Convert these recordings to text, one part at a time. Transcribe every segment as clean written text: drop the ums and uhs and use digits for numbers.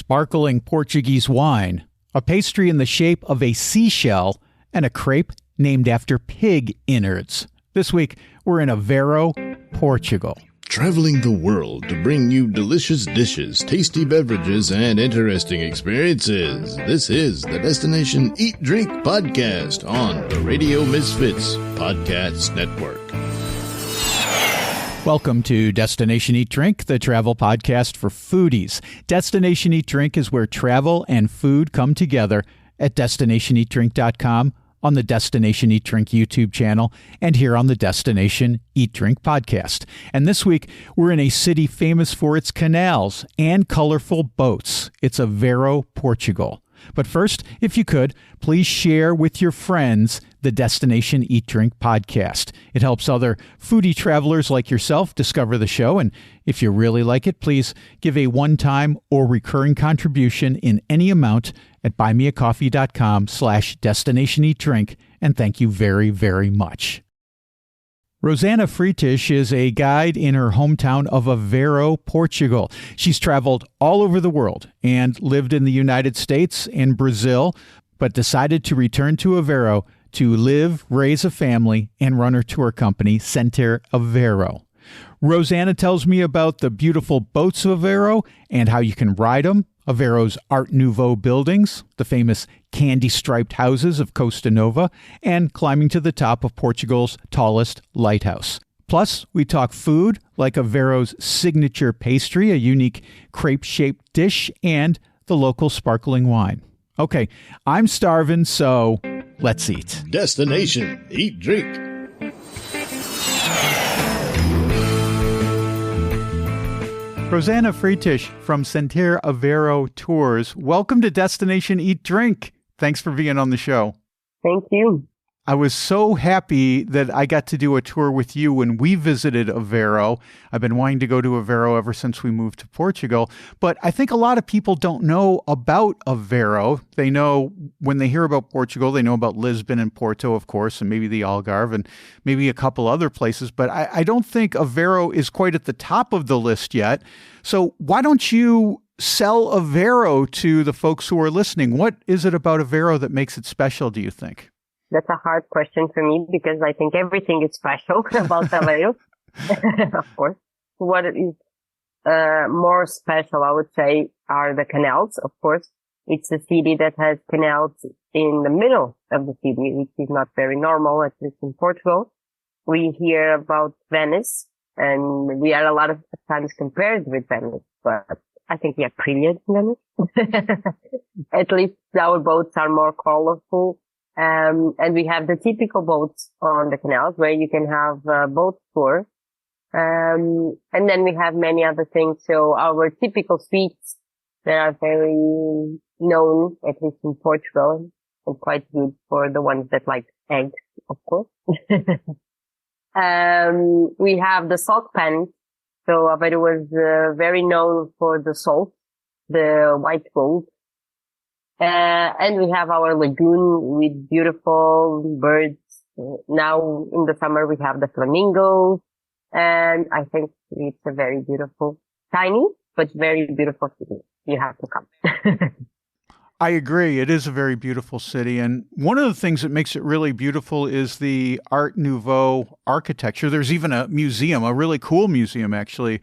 sparkling Portuguese wine, a pastry in the shape of a seashell, and a crepe named after pig innards. This week, we're in Aveiro, Portugal. Traveling the world to bring you delicious dishes, tasty beverages, and interesting experiences. This is the Destination Eat Drink Podcast on the Radio Misfits Podcast Network. Welcome to Destination Eat Drink, the travel podcast for foodies. Destination Eat Drink is where travel and food come together at destinationeatdrink.com, on the Destination Eat Drink YouTube channel, and here on the Destination Eat Drink podcast. And this week, we're in a city famous for its canals and colorful boats. It's Aveiro, Portugal. But first, if you could, please share with your friends the Destination Eat Drink podcast. It helps other foodie travelers like yourself discover the show. And if you really like it, please give a one-time or recurring contribution in any amount at buymeacoffee.com/destinationeatdrink. And thank you very, very much. Rossana Freitas is a guide in her hometown of Aveiro, Portugal. She's traveled all over the world and lived in the United States and Brazil, but decided to return to Aveiro to live, raise a family, and run her tour company, Center Aveiro. Rossana tells me about the beautiful boats of Aveiro and how you can ride them, Aveiro's Art Nouveau buildings, the famous candy-striped houses of Costa Nova, and climbing to the top of Portugal's tallest lighthouse. Plus, we talk food, like Aveiro's signature pastry, a unique crepe-shaped dish, and the local sparkling wine. Okay, I'm starving, so let's eat. Destination Eat Drink. Rossana Freitas from Center Aveiro Tours. Welcome to Destination Eat Drink. Thanks for being on the show. Thank you. I was so happy that I got to do a tour with you when we visited Aveiro. I've been wanting to go to Aveiro ever since we moved to Portugal, but I think a lot of people don't know about Aveiro. They know, when they hear about Portugal, they know about Lisbon and Porto, of course, and maybe the Algarve and maybe a couple other places, but I don't think Aveiro is quite at the top of the list yet. So why don't you sell Aveiro to the folks who are listening? What is it about Aveiro that makes it special, do you think? That's a hard question for me because I think everything is special about Aveiro. Of course. What is more special, I would say, are the canals. Of course, it's a city that has canals in the middle of the city, which is not very normal, at least in Portugal. We hear about Venice, and we are a lot of times compared with Venice, but I think we are prettier than Venice. At least our boats are more colorful. And we have the typical boats on the canals where you can have a boat tour. And then we have many other things. So our typical sweets that are very known, at least in Portugal, and quite good for the ones that like eggs, of course. We have the salt pan. So Aveiro was very known for the salt, the white gold. And we have our lagoon with beautiful birds. Now in the summer we have the flamingos, and I think it's a very beautiful, tiny, but very beautiful city. You have to come. I agree. It is a very beautiful city. And one of the things that makes it really beautiful is the Art Nouveau architecture. There's even a museum, a really cool museum actually,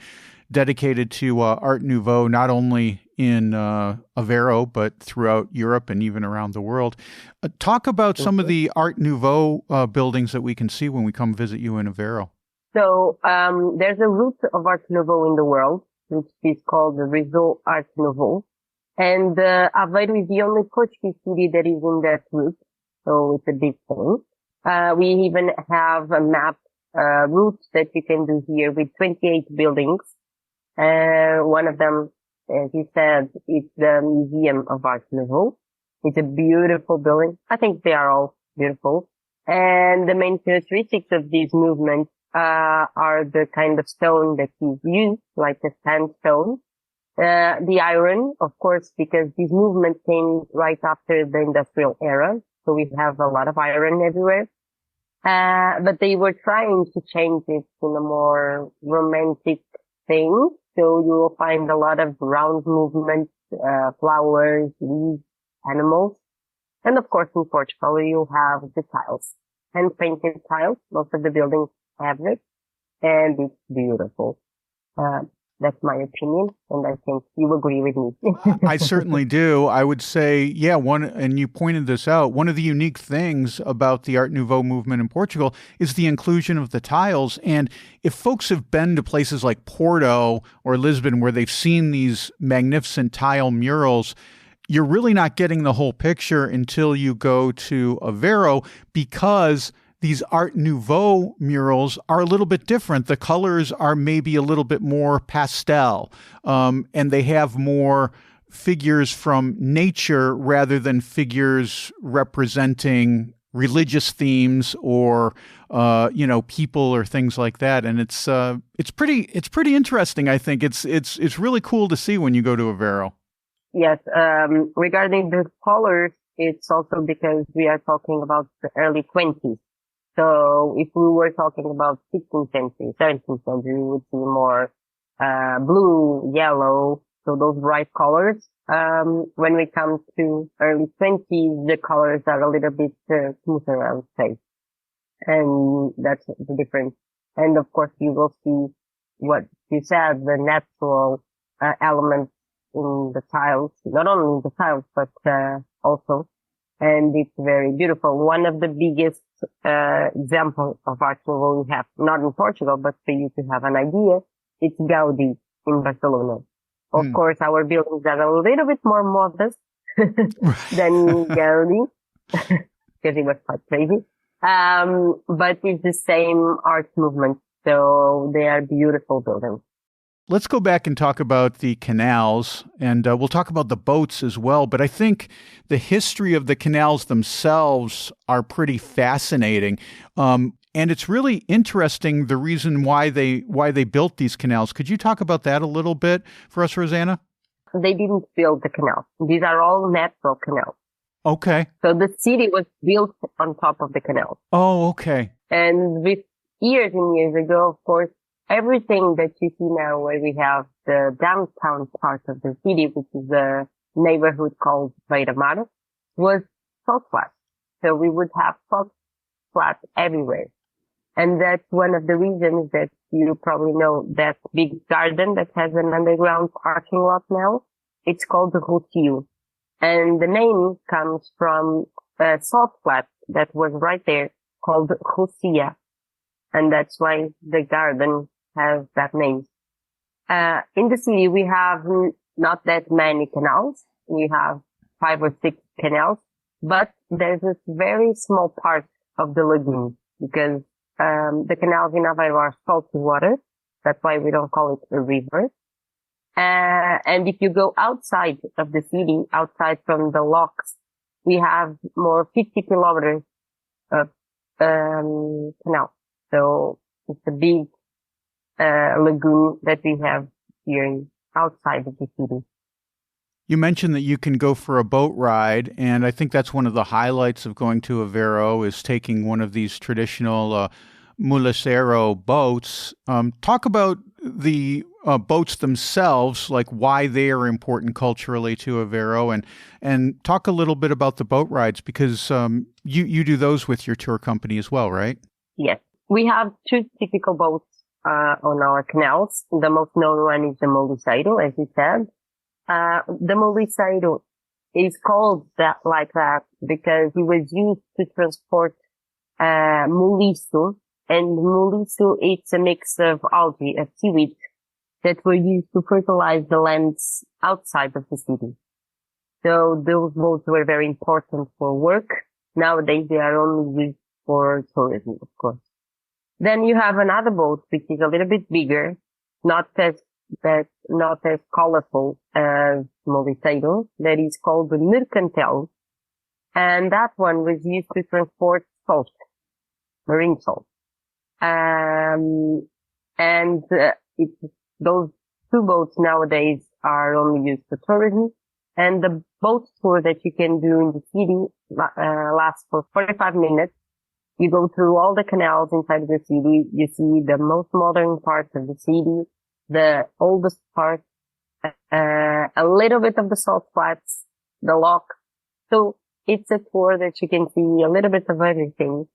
dedicated to Art Nouveau, not only in Aveiro, but throughout Europe and even around the world. Talk about some of the Art Nouveau buildings that we can see when we come visit you in Aveiro. So there's a route of Art Nouveau in the world, which is called the Rizzo Art Nouveau. And Aveiro is the only Portuguese city that is in that route. So it's a big thing. We even have a map route that you can do here with 28 buildings. One of them, as you said, is the Museum of Art Nouveau. It's a beautiful building. I think they are all beautiful. And the main characteristics of these movements are the kind of stone that is used, like the sandstone. The iron, of course, because this movement came right after the industrial era. So we have a lot of iron everywhere. But they were trying to change it in a more romantic thing. So you will find a lot of round movements flowers, leaves, animals. And of course, in Portugal, you have the tiles, hand-painted tiles. Most of the buildings have it, and it's beautiful. That's my opinion, and I think you agree with me. I certainly do. I would say, yeah, and you pointed this out, one of the unique things about the Art Nouveau movement in Portugal is the inclusion of the tiles. And if folks have been to places like Porto or Lisbon where they've seen these magnificent tile murals, you're really not getting the whole picture until you go to Aveiro, because these Art Nouveau murals are a little bit different. The colors are maybe a little bit more pastel, and they have more figures from nature rather than figures representing religious themes or people or things like that. And it's pretty interesting. I think it's really cool to see when you go to Aveiro. Yes. Regarding the colors, it's also because we are talking about the early 20s. So if we were talking about 16th century, 17th century, we would see more blue, yellow, so those bright colors. When we come to early 20s, the colors are a little bit smoother, I would say. And that's the difference. And of course, you will see what you said, the natural elements in the tiles, not only the tiles, but also. And it's very beautiful. One of the biggest examples of Art Nouveau we have, not in Portugal, but for you to have an idea, it's Gaudi in Barcelona. Of course, our buildings are a little bit more modest than Gaudi, because it was quite crazy. But it's the same art movement, so they are beautiful buildings. Let's go back and talk about the canals, and we'll talk about the boats as well. But I think the history of the canals themselves are pretty fascinating. And it's really interesting the reason why they built these canals. Could you talk about that a little bit for us, Rossana? They didn't build the canals. These are all natural canals. Okay. So the city was built on top of the canals. Oh, okay. And with years and years ago, of course, everything that you see now where we have the downtown part of the city, which is the neighborhood called Beira-Mar, was salt flats. So we would have salt flats everywhere. And that's one of the reasons that you probably know that big garden that has an underground parking lot now. It's called the Rocio. And the name comes from a salt flat that was right there called Rocia. And that's why the garden has that name. In the city, we have not that many canals. We have 5 or 6 canals, but there's this very small part of the lagoon because the canals in Aveiro are salty water. That's why we don't call it a river. And if you go outside of the city, outside from the locks, we have more 50 kilometers of canal. So it's a big lagoon that we have here outside of the city. You mentioned that you can go for a boat ride, and I think that's one of the highlights of going to Aveiro is taking one of these traditional mulacero boats. Talk about the boats themselves, like why they are important culturally to Aveiro, and talk a little bit about the boat rides because you do those with your tour company as well, right? Yes. We have 2 typical boats on our canals. The most known one is the Moliceiro, as you said. The Moliceiro is called that like that because it was used to transport muliço, and muliço it's a mix of algae, of seaweed, that were used to fertilize the lands outside of the city. So those boats were very important for work. Nowadays they are only used for tourism, of course. Then you have another boat which is a little bit bigger, not as colorful as Moliceiro, that is called the Mercantel. And that one was used to transport salt, marine salt. Those 2 boats nowadays are only used for tourism. And the boat tour that you can do in the city lasts for 45 minutes. You go through all the canals inside the city. You see the most modern parts of the city, the oldest part, a little bit of the salt flats, the lock. So it's a tour that you can see a little bit of everything.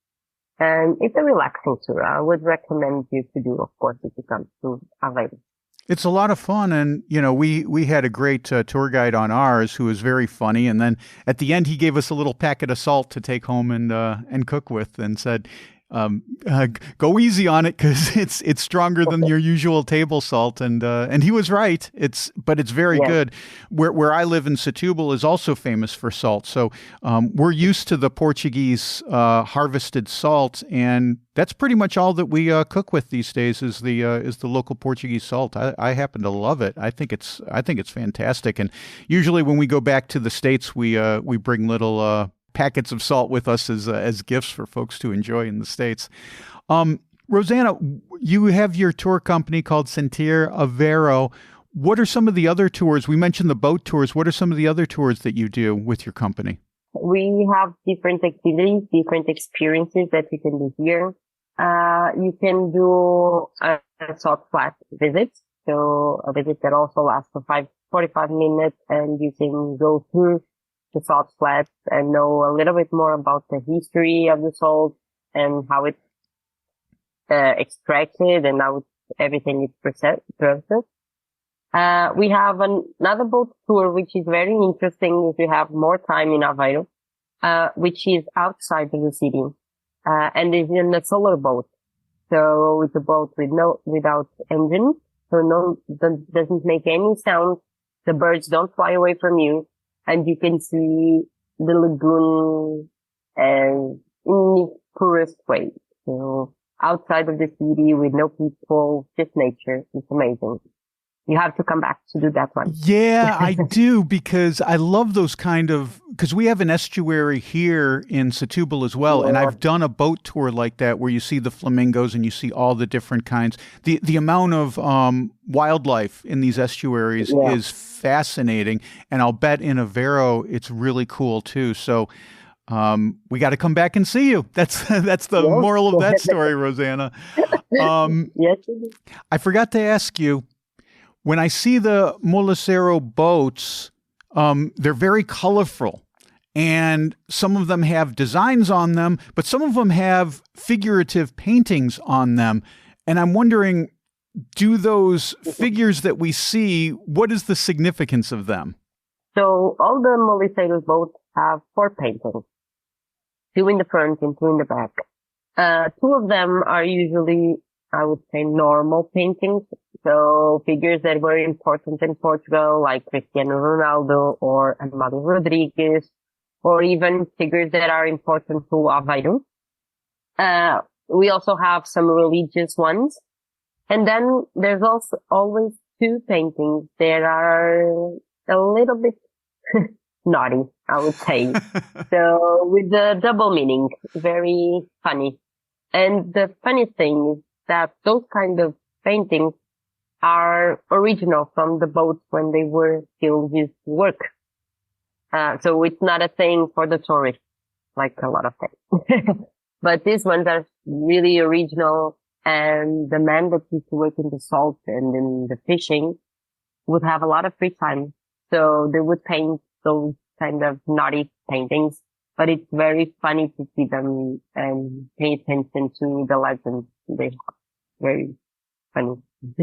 And it's a relaxing tour. I would recommend you to do, of course, if you come to Aveiro. It's a lot of fun. And, we had a great tour guide on ours who was very funny. And then at the end, he gave us a little packet of salt to take home and cook with and said, go easy on it because it's stronger than your usual table salt, and he was right. But it's very good. Where I live in Setúbal is also famous for salt, so we're used to the Portuguese harvested salt, and that's pretty much all that we cook with these days is the local Portuguese salt. I happen to love it. I think it's fantastic, and usually when we go back to the States, we bring little packets of salt with us as gifts for folks to enjoy in the States. Rossana, you have your tour company called Sentir Aveiro. What are some of the other tours? We mentioned the boat tours. What are some of the other tours that you do with your company? We have different activities, different experiences that you can do here. You can do a salt flat visit. So a visit that also lasts for 45 minutes, and you can go through the salt flats and know a little bit more about the history of the salt and how it's extracted and how everything is processed. We have another boat tour, which is very interesting if you have more time in Aveiro, which is outside of the city, and is in a solar boat. So it's a boat without engine, so doesn't make any sound. The birds don't fly away from you. And you can see the lagoon in the purest way. So outside of the city with no people, just nature. It's amazing. You have to come back to do that one. Yeah, I do, because I love those because we have an estuary here in Setúbal as well. Yeah. And I've done a boat tour like that where you see the flamingos and you see all the different kinds. The amount of wildlife in these estuaries is fascinating. And I'll bet in Aveiro, it's really cool too. So we got to come back and see you. That's the moral of that story, Rossana. Yes. I forgot to ask you, when I see the Molicero boats, they're very colorful, and some of them have designs on them, but some of them have figurative paintings on them. And I'm wondering, do those figures that we see, what is the significance of them? So all the Molicero boats have 4 paintings, 2 in the front and 2 in the back. 2 of them are usually, I would say, normal paintings. So figures that were important in Portugal, like Cristiano Ronaldo or Amado Rodrigues, or even figures that are important to Aveiro. We also have some religious ones. And then there's also always 2 paintings that are a little bit naughty, I would say. So with the double meaning, very funny. And the funny thing is that those kind of paintings are original from the boats when they were still used to work. So it's not a thing for the tourists, like a lot of things. But these ones are really original, and the men that used to work in the salt and in the fishing would have a lot of free time. So they would paint those kind of naughty paintings, but it's very funny to see them and pay attention to the legends they have. Very funny.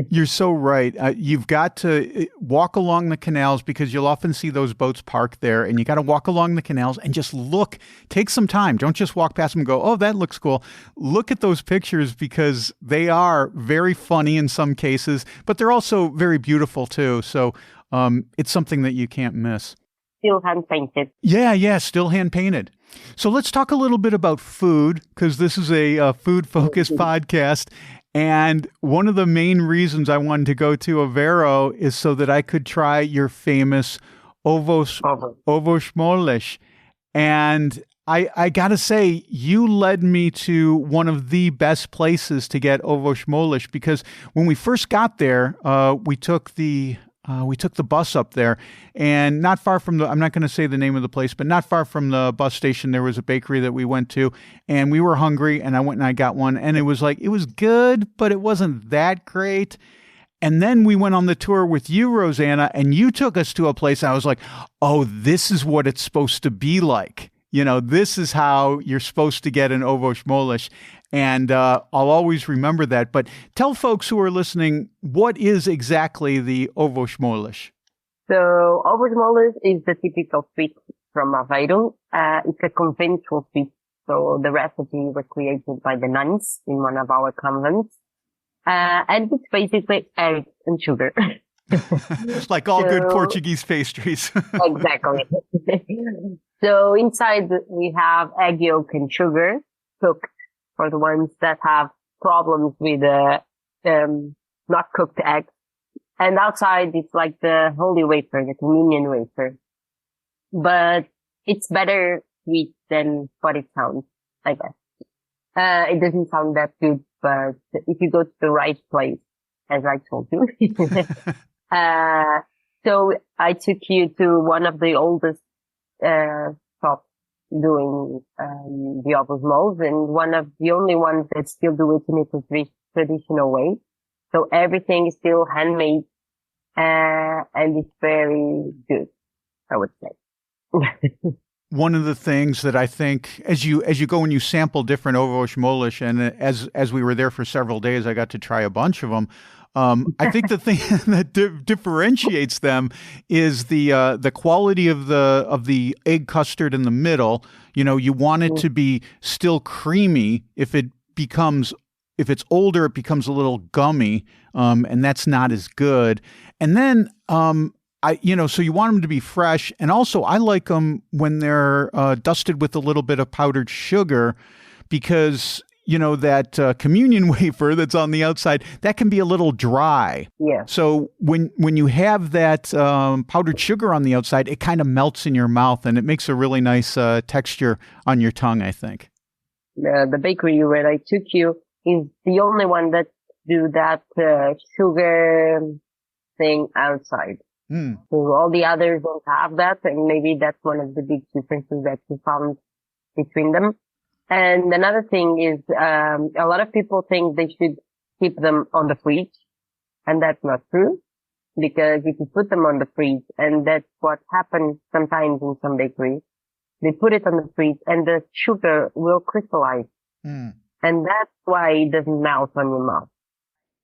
You're so right. You've got to walk along the canals, because you'll often see those boats parked there, and you got to walk along the canals and just look. Take some time. Don't just walk past them and go, oh, that looks cool. Look at those pictures, because they are very funny in some cases, but they're also very beautiful too. So it's something that you can't miss. Still hand painted. Yeah, still hand painted. So let's talk a little bit about food, because this is a food-focused podcast. And one of the main reasons I wanted to go to Aveiro is so that I could try your famous ovos moles. And I got to say, you led me to one of the best places to get ovos moles, because when we first got there, we took the bus up there, and not far from I'm not going to say the name of the place, but not far from the bus station, there was a bakery that we went to, and we were hungry, and I went and I got one, and it was good, but it wasn't that great. And then we went on the tour with you, Rossana, and you took us to a place I was like, oh, this is what it's supposed to be like. You know, this is how you're supposed to get an ovos moles. And I'll always remember that. But tell folks who are listening, what is exactly the ovos moles? So ovos moles is the typical sweet from Aveiro. It's a conventual sweet. So the recipe was created by the nuns in one of our convents. And it's basically eggs and sugar. Like all good Portuguese pastries. Exactly. So inside we have egg yolk and sugar cooked for the ones that have problems with not cooked eggs. And outside it's like the holy wafer, the communion wafer. But it's better sweet than what it sounds, I guess. It doesn't sound that good, but if you go to the right place, as I told you. So I took you to one of the oldest, shops doing, the ovos moles, and one of the only ones that still do it in a traditional way. So everything is still handmade, and it's very good, I would say. One of the things that I think, as you go and you sample different ovos moles, and as we were there for several days, I got to try a bunch of them. I think the thing that differentiates them is the quality of the egg custard in the middle. You know, you want it to be still creamy. If it's older, it becomes a little gummy, and that's not as good. And then, so you want them to be fresh. And also I like them when they're dusted with a little bit of powdered sugar, because, you know, that communion wafer that's on the outside, that can be a little dry. Yeah. So when you have that powdered sugar on the outside, it kind of melts in your mouth and it makes a really nice texture on your tongue, I think. The bakery where I took you is the only one that do that sugar thing outside. So all the others don't have that, and maybe that's one of the big differences that we found between them. And another thing is, a lot of people think they should keep them on the fridge, and that's not true, because if you put them on the fridge, and that's what happens sometimes in some bakeries, they put it on the fridge and the sugar will crystallize. And that's why it doesn't melt on your mouth.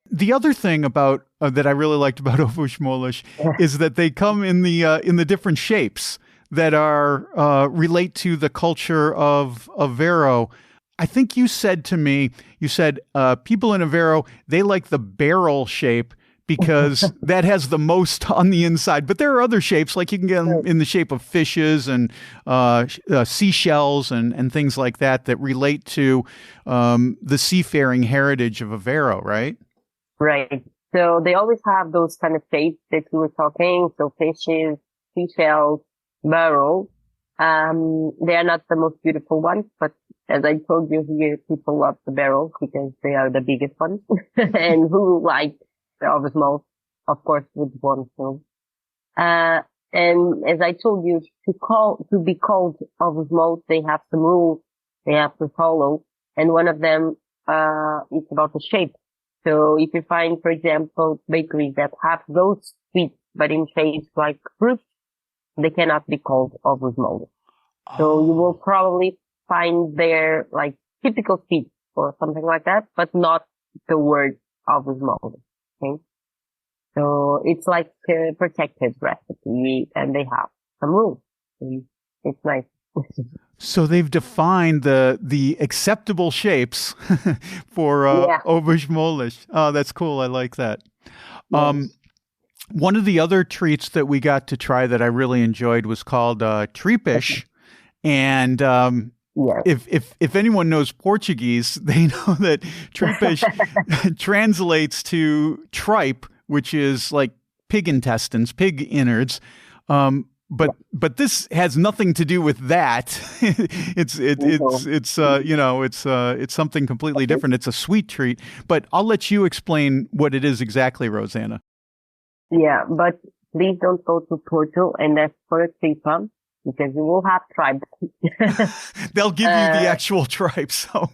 The other thing about that I really liked about ovos moles is that they come in the different shapes that are relate to the culture of Aveiro. I think you said to me, people in Aveiro, they like the barrel shape because that has the most on the inside. But there are other shapes, like you can get them in the shape of fishes and seashells and things like that relate to the seafaring heritage of Aveiro, right? Right. So they always have those kind of shapes that you were talking. So fishes, seashells, barrel. They are not the most beautiful ones, but as I told you here, people love the barrel because they are the biggest ones. And who like the ovos moles, of course, would want to. And as I told you, to be called ovos moles, they have some rules they have to follow. And one of them, is about the shape. So if you find, for example, bakeries that have those sweets, but in shapes like fruit, they cannot be called ovos moles. So you will probably find their like typical sweets or something like that, but not the word ovos moles. Okay. So it's like a protected recipe and they have some rules. It's nice. So they've defined the acceptable shapes for ovos moles. Oh, that's cool. I like that. Yes. One of the other treats that we got to try that I really enjoyed was called tripas. And if anyone knows Portuguese, they know that tripas translates to tripe, which is like pig intestines, pig innards. But this has nothing to do with that. It's something completely different. It's a sweet treat. But I'll let you explain what it is exactly, Rossana. Yeah, but please don't go to Porto and ask for a tripa because you will have tribes. They'll give you the actual tripe. So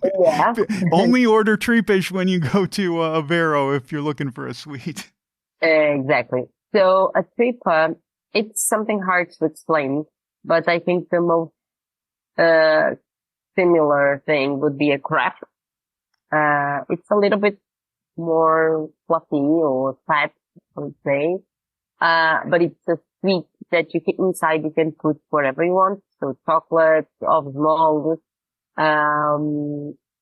only order tripas when you go to Aveiro if you're looking for a sweet. Exactly. So a tripa, it's something hard to explain, but I think the most uh, similar thing would be a crepe. It's a little bit more fluffy or fat, I would say. But it's a sweet that you can inside. You can put whatever you want. So chocolate, almond,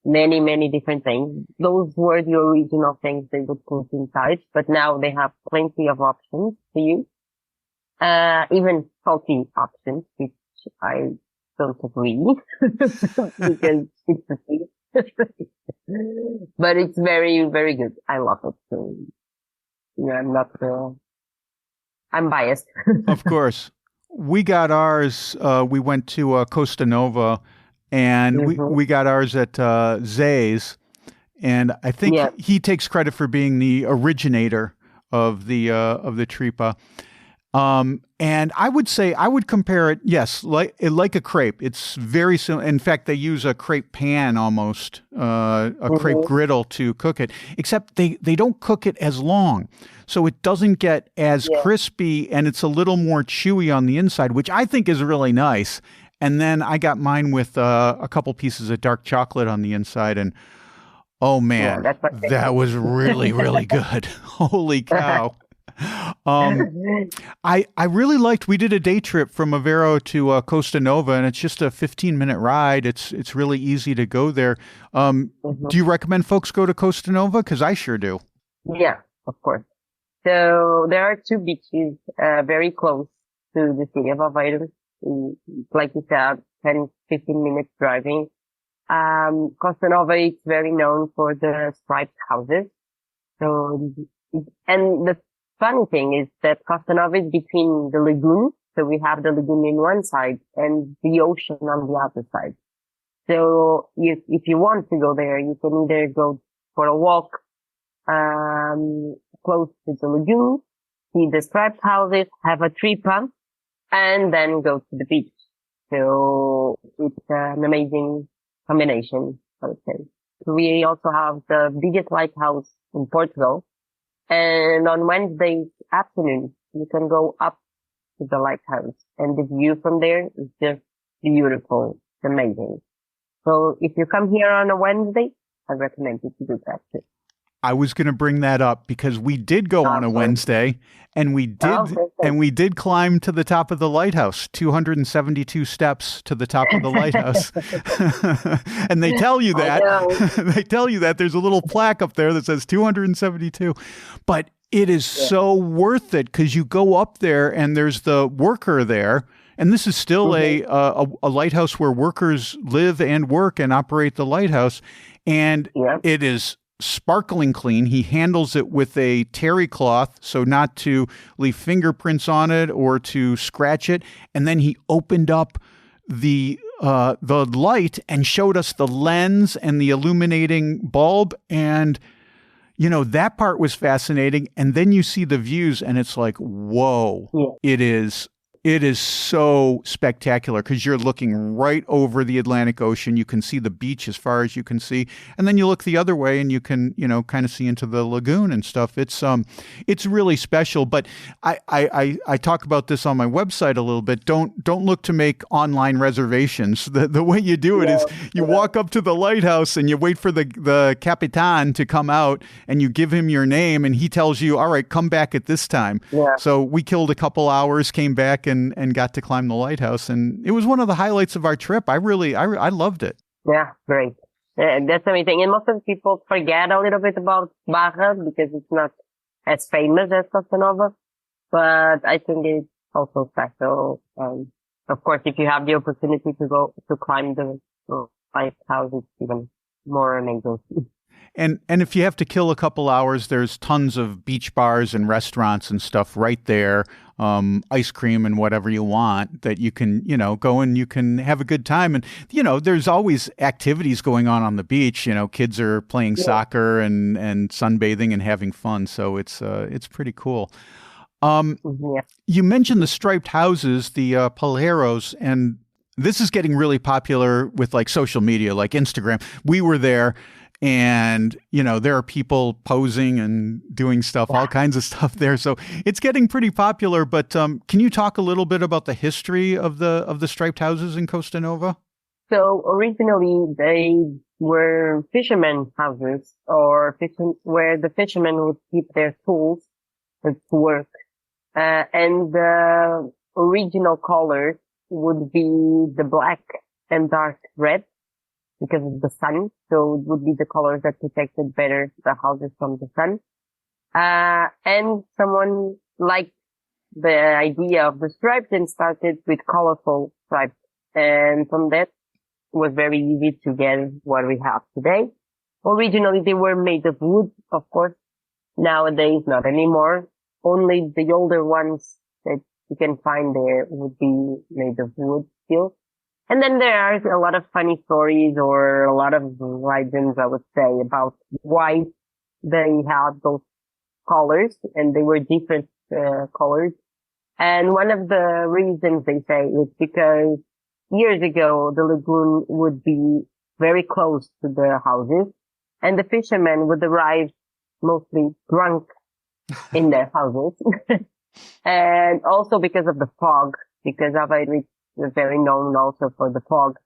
many different things. Those were the original things they would put inside, but now they have plenty of options to use. Even salty options, which I don't agree because it's a sweet. But it's very good. I love it. So, yeah, I'm biased. Of course. We got ours, we went to Costa Nova, and we got ours at Zay's, and I think he takes credit for being the originator of the tripa. And I would say, I would compare it, yes, like a crepe. It's very similar. In fact, they use a crepe pan almost, a crepe griddle to cook it, except they don't cook it as long. So it doesn't get as crispy, and it's a little more chewy on the inside, which I think is really nice. And then I got mine with a couple pieces of dark chocolate on the inside, and oh man, that was really good. Holy cow. I really liked, we did a day trip from Aveiro to Costa Nova, and it's just a 15-minute ride. It's really easy to go there. Do you recommend folks go to Costa Nova? Because I sure do. Yeah, of course. So there are two beaches very close to the city of Aveiro. Like you said, 10, 15 minutes driving. Costa Nova is very known for the striped houses. So, and the funny thing is that Costa Nova is between the lagoon. So we have the lagoon in one side and the ocean on the other side. So if you want to go there, you can either go for a walk, close to the lagoon, see the striped houses, have a tripa, and then go to the beach. So it's an amazing combination, I would say. We also have the biggest lighthouse in Portugal. And on Wednesday afternoon, you can go up to the lighthouse, and the view from there is just beautiful. It's amazing. So if you come here on a Wednesday, I recommend you to do that too. I was going to bring that up because we did go on a Wednesday, and we did climb to the top of the lighthouse, 272 steps to the top of the lighthouse. And they tell you that. They tell you that there's a little plaque up there that says 272. But it is so worth it because you go up there and there's the worker there. And this is still a lighthouse where workers live and work and operate the lighthouse. And it is sparkling clean. He handles it with a terry cloth, so not to leave fingerprints on it or to scratch it. And then he opened up the light and showed us the lens and the illuminating bulb. And, you know, that part was fascinating. And then you see the views and it's like, whoa, it is so spectacular because you're looking right over the Atlantic Ocean. You can see the beach as far as you can see. And then you look the other way and you can, you know, kind of see into the lagoon and stuff. It's really special. But I talk about this on my website a little bit. Don't look to make online reservations. The way you do it is you walk up to the lighthouse and you wait for the Capitan to come out and you give him your name and he tells you, all right, come back at this time. Yeah. So we killed a couple hours, came back and got to climb the lighthouse, and it was one of the highlights of our trip. I loved it. Yeah, great. That's amazing. And most of the people forget a little bit about Barra because it's not as famous as Costa Nova, but I think it's also special. Of course, if you have the opportunity to go to climb the lighthouse, it's even more amazing. And if you have to kill a couple hours, there's tons of beach bars and restaurants and stuff right there, ice cream and whatever you want that you can, you know, go and you can have a good time. And, you know, there's always activities going on the beach. You know, kids are playing soccer and sunbathing and having fun. So it's pretty cool. You mentioned the striped houses, the paleros, and this is getting really popular with like social media, like Instagram. We were there. And, there are people posing and doing stuff, all kinds of stuff there. So it's getting pretty popular. But can you talk a little bit about the history of the striped houses in Costa Nova? So originally they were fishermen houses where the fishermen would keep their tools to work. And the original colors would be the black and dark red because of the sun. So it would be the colors that protected better the houses from the sun. And someone liked the idea of the stripes and started with colorful stripes. And from that it was very easy to get what we have today. Originally they were made of wood, of course. Nowadays, not anymore. Only the older ones that you can find there would be made of wood still. And then there are a lot of funny stories or a lot of legends, I would say, about why they had those colors, and they were different colors. And one of the reasons they say is because years ago, the lagoon would be very close to the houses, and the fishermen would arrive mostly drunk in their houses. And also because of the fog, because Aveiro is very known also for the fog.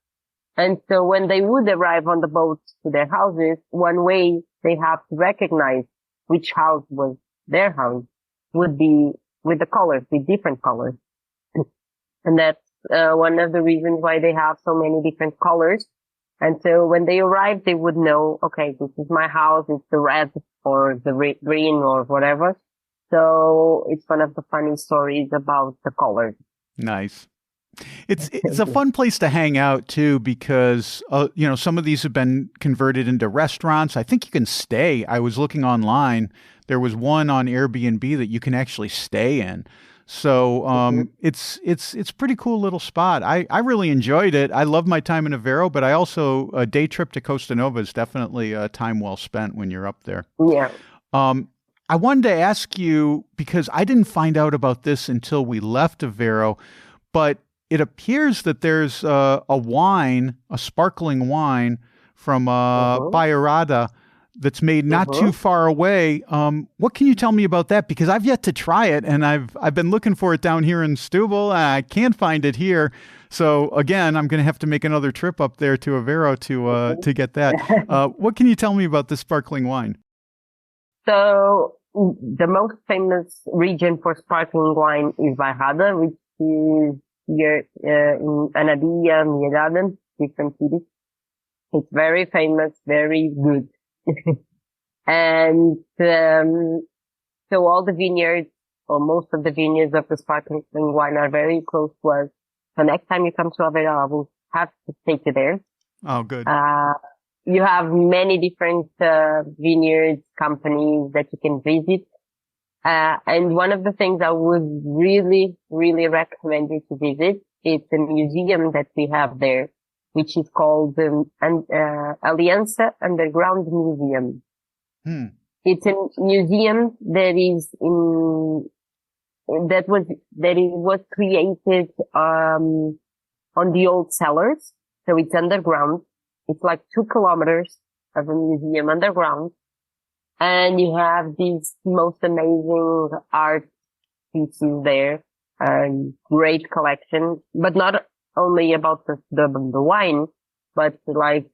And so when they would arrive on the boats to their houses, one way they have to recognize which house was their house would be with the colors, with different colors. And that's one of the reasons why they have so many different colors. And so when they arrive, they would know, okay, this is my house, it's the red or the green or whatever. So it's one of the funny stories about the colors. Nice. It's a fun place to hang out too, because some of these have been converted into restaurants. I think you can stay. I was looking online. There was one on Airbnb that you can actually stay in. So it's pretty cool little spot. I really enjoyed it. I love my time in Aveiro, but I also a day trip to Costa Nova is definitely a time well spent when you're up there. Yeah. I wanted to ask you, because I didn't find out about this until we left Aveiro, but it appears that there's a sparkling wine from Bairrada that's made not too far away. What can you tell me about that? Because I've yet to try it, and I've been looking for it down here in Setúbal, and I can't find it here. So again, I'm going to have to make another trip up there to Aveiro to get that. What can you tell me about this sparkling wine? So the most famous region for sparkling wine is Bairrada, which is here in Anadia, Miradan, different cities. It's very famous, very good. And so all the vineyards, or most of the vineyards of the sparkling wine are very close to us. So next time you come to Aveiro, I will have to take you there. Oh, good. You have many different vineyards, companies that you can visit. And one of the things I would really, really recommend you to visit is the museum that we have there, which is called the Aliança Underground Museum. It's a museum that was created on the old cellars. So it's underground. It's like 2 kilometers of a museum underground. And you have these most amazing art pieces there, great collection, but not only about the wine, but like,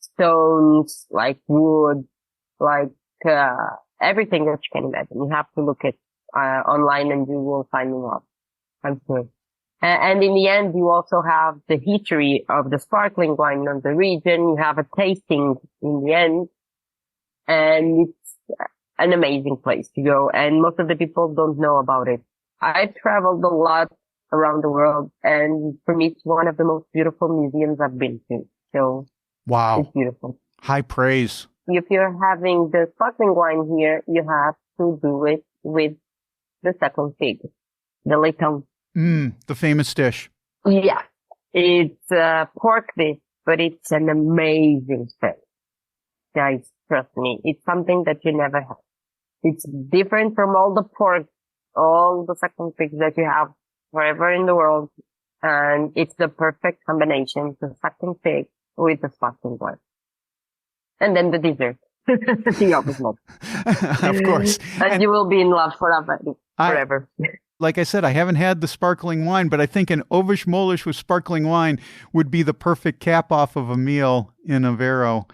stones, like wood, like, everything that you can imagine. You have to look at, online and you will find a lot. I'm sure. And in the end, you also have the history of the sparkling wine of the region. You have a tasting in the end. And it's an amazing place to go. And most of the people don't know about it. I've traveled a lot around the world, and for me, it's one of the most beautiful museums I've been to. So, wow, it's beautiful. High praise. If you're having the sparkling wine here, you have to do it with the second pig, the leitão. The famous dish. Yeah, it's pork dish, but it's an amazing dish. Guys, trust me, it's something that you never have. It's different from all the pork, all the second pigs that you have wherever in the world. And it's the perfect combination, the second pig with the sparkling wine. And then the dessert. The opposite. Of course. And you will be in love forever. Like I said, I haven't had the sparkling wine, but I think an ovish molish with sparkling wine would be the perfect cap off of a meal in Aveiro.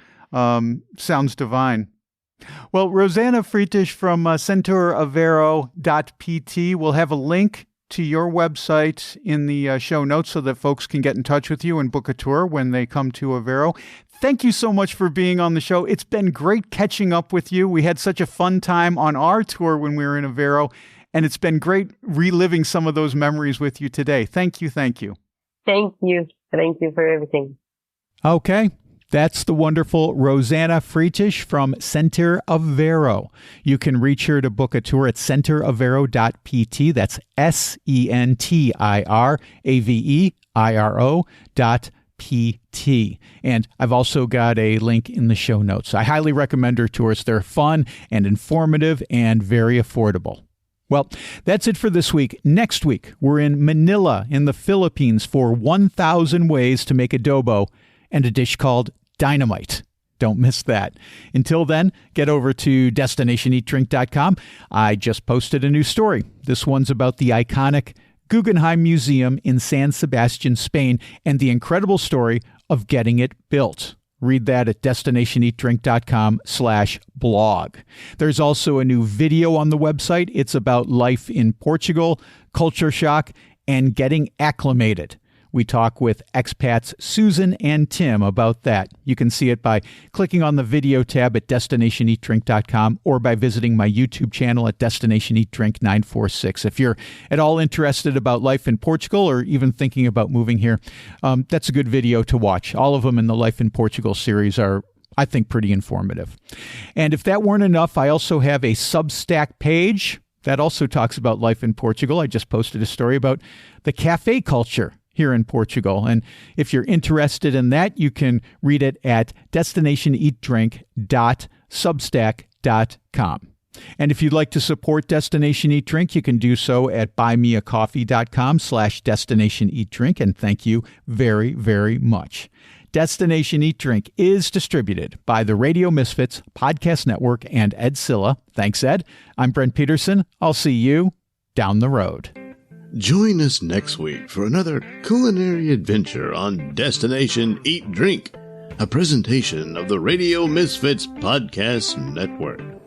Sounds divine. Well, Rossana Freitas from centuraveiro.pt will have a link to your website in the show notes so that folks can get in touch with you and book a tour when they come to Aveiro. Thank you so much for being on the show. It's been great catching up with you. We had such a fun time on our tour when we were in Aveiro, and it's been great reliving some of those memories with you today. Thank you. Thank you. Thank you for everything. Okay. That's the wonderful Rossana Freitas from Center Aveiro. You can reach her to book a tour at centuraveiro.pt. That's centiraveiro.pt. And I've also got a link in the show notes. I highly recommend her tours. They're fun and informative and very affordable. Well, that's it for this week. Next week, we're in Manila in the Philippines for 1,000 ways to make adobo and a dish called dynamite. Don't miss that. Until then, get over to destinationeatdrink.com. I just posted a new story. This one's about the iconic Guggenheim Museum in San Sebastian, Spain, and the incredible story of getting it built. Read that at destinationeatdrink.com/blog. There's also a new video on the website. It's about life in Portugal, culture shock, and getting acclimated. We talk with expats Susan and Tim about that. You can see it by clicking on the video tab at destinationeatdrink.com or by visiting my YouTube channel at Destination Eat Drink 946. If you're at all interested about life in Portugal or even thinking about moving here, that's a good video to watch. All of them in the Life in Portugal series are, I think, pretty informative. And if that weren't enough, I also have a Substack page that also talks about life in Portugal. I just posted a story about the cafe culture here in Portugal. And if you're interested in that, you can read it at destinationeatdrink.substack.com. And if you'd like to support Destination Eat Drink, you can do so at buymeacoffee.com/destinationeatdrink. And thank you very, very much. Destination Eat Drink is distributed by the Radio Misfits Podcast Network and Ed Silla. Thanks, Ed. I'm Brent Peterson. I'll see you down the road. Join us next week for another culinary adventure on Destination Eat Drink, a presentation of the Radio Misfits Podcast Network.